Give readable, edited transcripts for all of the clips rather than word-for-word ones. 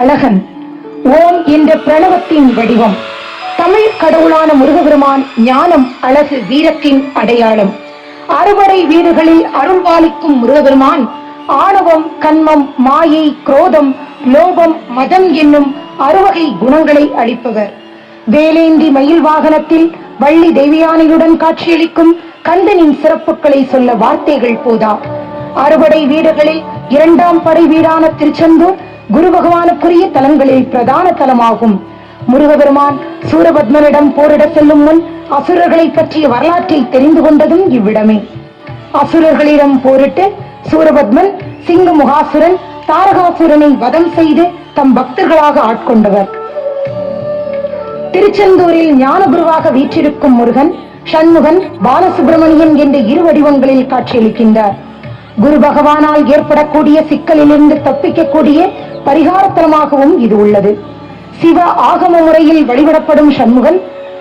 அழகன் ஓம் என்ற பிரணவத்தின் வடிவம். தமிழ் கடவுளான முருகபெருமான் ஞானம், அழகு, வீரத்தின் அடையாளம். அறுபடை வீடுகளில் அருள்பாலிக்கும் முருகபெருமான் ஆணவம், கன்மம், மாயை, குரோதம், லோபம், மதம் என்னும் அறுவகை குணங்களை அளிப்பவர். வேலேந்தி மயில் வாகனத்தில் வள்ளி தெய்வயானையுடன் காட்சியளிக்கும் கந்தனின் சிறப்புகளை சொல்ல வார்த்தைகள் போதா. அறுபடை வீடுகளில் இரண்டாம் படை வீடான திருச்செந்தூர் குரு பகவானுக்குரிய தலங்களில் பிரதான தலமாகும். முருகபெருமான் சூரபத்மனிடம் போரிட செல்லும் முன் அசுரர்களை பற்றிய வரலாற்றை தெரிந்து கொண்டதும் இவ்விடமே. அசுரர்களிடம் போரிட்டு சூரபத்மன் சிங்கமுகாசுரன், தாரகாசுரனை வதம் செய்து தம் பக்தர்களாக ஆட்கொண்டவர். திருச்செந்தூரில் ஞானகுருவாக வீற்றிருக்கும் முருகன் சண்முகன், பாலசுப்பிரமணியன் என்ற இரு வடிவங்களில் காட்சியளிக்கின்றார். குரு பகவானால் ஏற்படக்கூடிய சிக்கலிலிருந்து தப்பிக்கக்கூடிய பரிகாரத்தலமாகவும் இது உள்ளது. சிவ ஆகம முறையில் வழிபடப்படும் சண்முகன்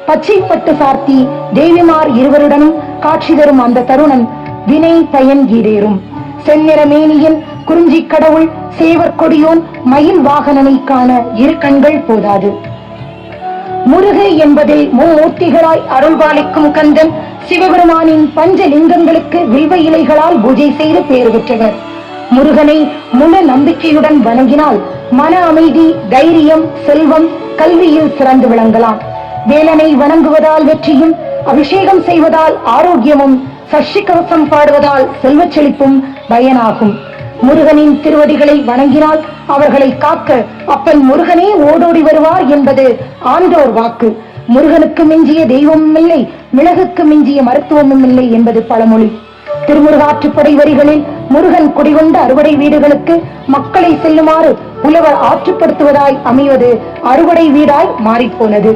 பச்சைப்பட்டு சார்த்தி தேவிமார் இருவருடனும் காட்சி தரும் அந்த தருணன் வினை பயன் ஈடேறும். செந்நிற மேனியன் குறிஞ்சி கடவுள் சேவர் கொடியோன் மயில் வாகனனை காண இரு கண்கள் போதாது. முருகை என்பதில் மும்மூர்த்திகளாய் அருள்பாலிக்கும் கந்தன் சிவபெருமானின் பஞ்சலிங்கங்களுக்கு வில்வ இலைகளால் பூஜை செய்து பெயர் பெற்றவர். முருகனை முழு நம்பிக்கையுடன் வணங்கினால் மன அமைதி, தைரியம், செல்வம், கல்வியில் சிறந்து விளங்கலாம். வேலனை வணங்குவதால் வெற்றியும், அபிஷேகம் செய்வதால் ஆரோக்கியமும், சஷ்டி கவசம் பாடுவதால் செல்வச் செழிப்பும் பயனாகும். முருகனின் திருவடிகளை வணங்கினால் அவர்களை காக்க அப்பன் முருகனே ஓடோடி வருவார் என்பது ஆண்டோர் வாக்கு. முருகனுக்கு மிஞ்சிய தெய்வமும் இல்லை, மிளகுக்கு மிஞ்சிய மருத்துவமும் இல்லை என்பது பழமொழி. திருமுருகாற்றுப்படை வரிகளில் முருகன் குடிகொண்ட அறுபடை வீடுகளுக்கு மக்களை செல்லுமாறு புலவர் ஆற்றுப்படுத்துவதாய் அமைவது அறுபடை வீடாய் மாறிப்போனது.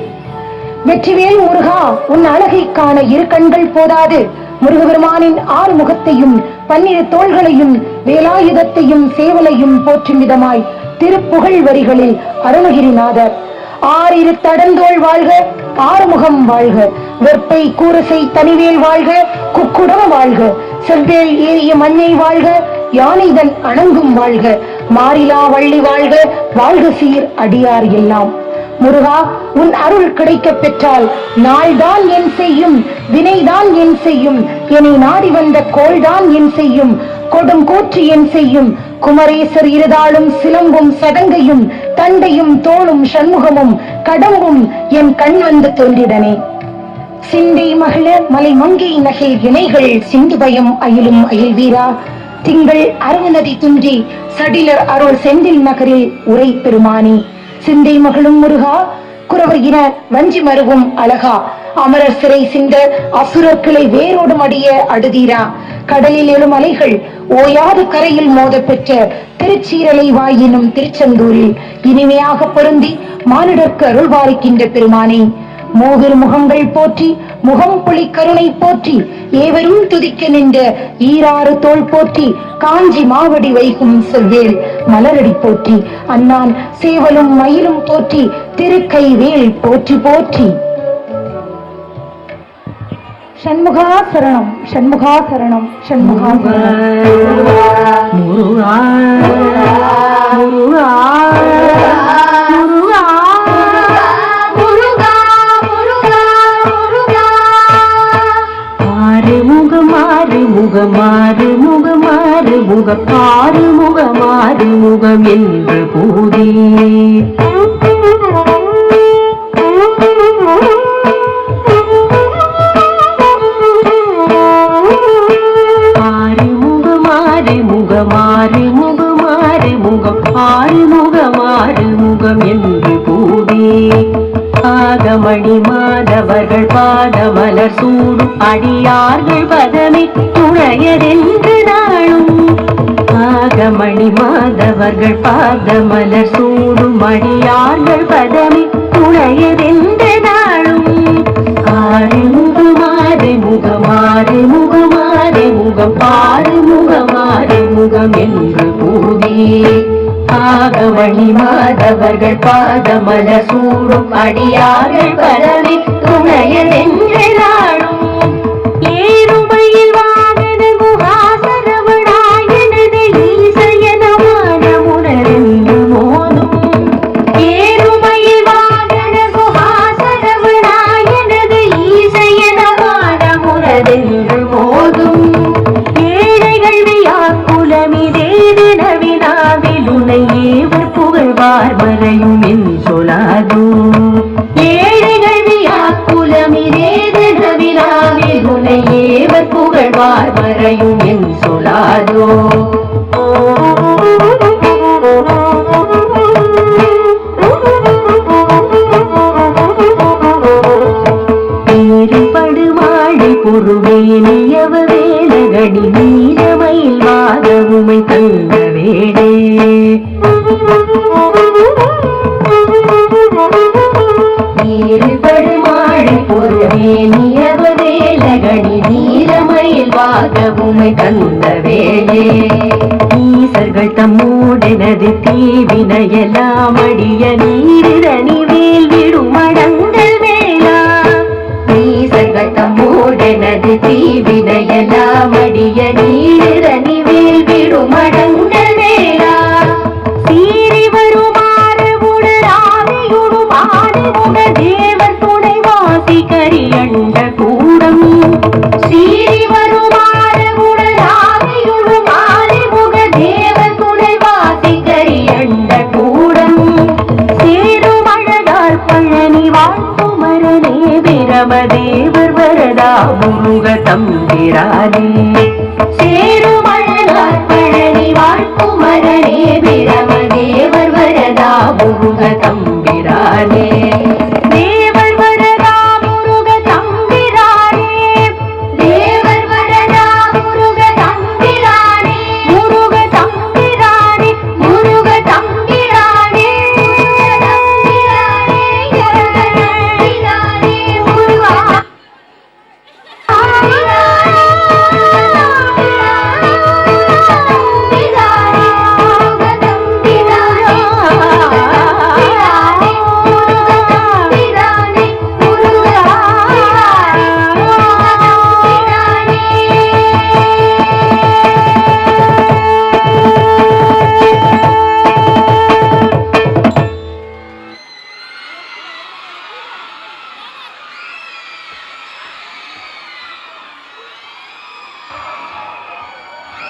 வெற்றிவேல் முருகா, உன் அழகை காண இரு கண்கள் போதாது. முருகபெருமானின் ஆறு முகத்தையும் 12 தோள்களையும் வேலாயுதத்தையும் சேவலையும் போற்றும் விதமாய் திருப்புகழ் வரிகளில் அருணகிரிநாதர் ஆறிரு தடந்தோள் வாழ்க, ஆறுமுகம் வாழ்க, வெப்பை கூரசை தனிவேல் வாழ்க, குக்குடம வாழ்க, செவ்வேல் ஏறிய மண்ணை வாழ்க, யானைதன் அணங்கும் வாழ்க, மாறிலா வள்ளி வாழ்க, வாழ்க சீர் அடியார் எல்லாம். முருகா, உன் அருள் கிடைக்க பெற்றால் நாள்தான் என் செய்யும், வினைதான் என் செய்யும், என்னை நாடி வந்த கோள்தான் என் செய்யும், கொடும் கூற்று என் செய்யும், குமரேசர் இருதாளும் சிலம்பும் சதங்கையும் தண்டையும் தோளும் சண்முகமும் கடம்பும் என் கண் வந்து தோன்றிடனே. சிந்தை மகள மலை மங்கை நகை இணைகள் சிந்து பயம் அயிலும் அயில் வீரா, திங்கள் அரவு நதி துன்றி சடிலர் அருள் செந்தில் நகரில் உரை பெருமானி. சிந்தை மகளும் முருகா, குறவர் வஞ்சி மருவும் அழகா, அமரர் சிறை சிந்த அசுரர்களை வேரோடு மடிய அடுதீரா, கடலில் எழும் அலைகள் ஓயாது கரையில் மோத பெற்ற திருச்சீரலை வாயினும் திருச்செந்தூரில் இனிமையாக பொருந்தி மானிடர்க்கு அருள்பாலிக்கின்ற பெருமானே. மோகிர் முகங்கள் போற்றி, முகம் புலி கருணை போற்றி, ஏவரும் துதிக்க நின்ற ஈராறு தோள் போற்றி, காஞ்சி மாவடி வைகும் செவ்வேல் மலரடி போற்றி, அண்ணான் சேவலும் மயிலும் போற்றி, திருக்கை வேல் போற்றி போற்றி. சண்முகா சரணம், சண்முகா சரணம், சண்முகா சரணம். முருகா முருகா முருகா மாறு முகமாறு முகமாறு முகமாறு முகப்பாறு முகமாறு முகம் என்று போதே முகமாறு முகமாறு முகம் ஆறுமுகமாறு முகம் என்று கூடி ஆகமணி மாதவர்கள் பாதமலர் சூடும் அடியார்கள் பதமி துணையரென்று நாளும். ஆகமணி மாதவர்கள் பாதமலர் சூடும் அடியார்கள் பதமி துணையரென்று நாளும். ஆறுமுகமாறு முகமாறு முகமாறு முகம் ஆறுமுகமாறு முகம் என்று கூதி ஆகமணி மாதவர்கள் பாதமல சூடும் அடியார்கள் பலவி துணையதென்று நாளும். ஏறுமையில் வாகன முகாசரவணாயனது ஈசையனமான முனரென்று மோதும் புகழ்வார் மறையும் என் சொலாதோ ஏழைகள் வியாக்குலமிரேது விழாவில் உனை ஏவர் புகழ்வார் மறையும் என் சொலாதோ பொறுவேனியவ வேலகடி நீலமயில் வாதவுமை தந்த வேடே நீர்படுமாழி பொறுவேனியவ வேலகடி நீலமயில் வாதவுமை தந்த வேடே ஈசர்கள் தம்மோடெனது தீவினையெல்லாம் அடிய நீரிதனி வேல் விடும் அடங்கல் வேளா ஈசர்கள் தம்மோடெனது தீவினையெல்லாம் அடிய நீரிதனி வேல் விடும் அடங்கல் வேளா சீறி வருமாறு உடலாதியுடும் ஆதிமுக தேவர் துணை வாசி கரியண்ட கூடம் சீறி வருமாறு உடலாதியுடும் ஆதிமுக தேவர் துணை வாசி கரியண்ட கூடம் சேரும் அழகார் பழனி வாழ்த்தும் மரணே பிரமதேவர் வரதா முருக தம்பிரானே சேரும் அழகார் பழனி வாழ்த்தும் மரணே பிரமதேவர் வரதா முருக தம்பிரானே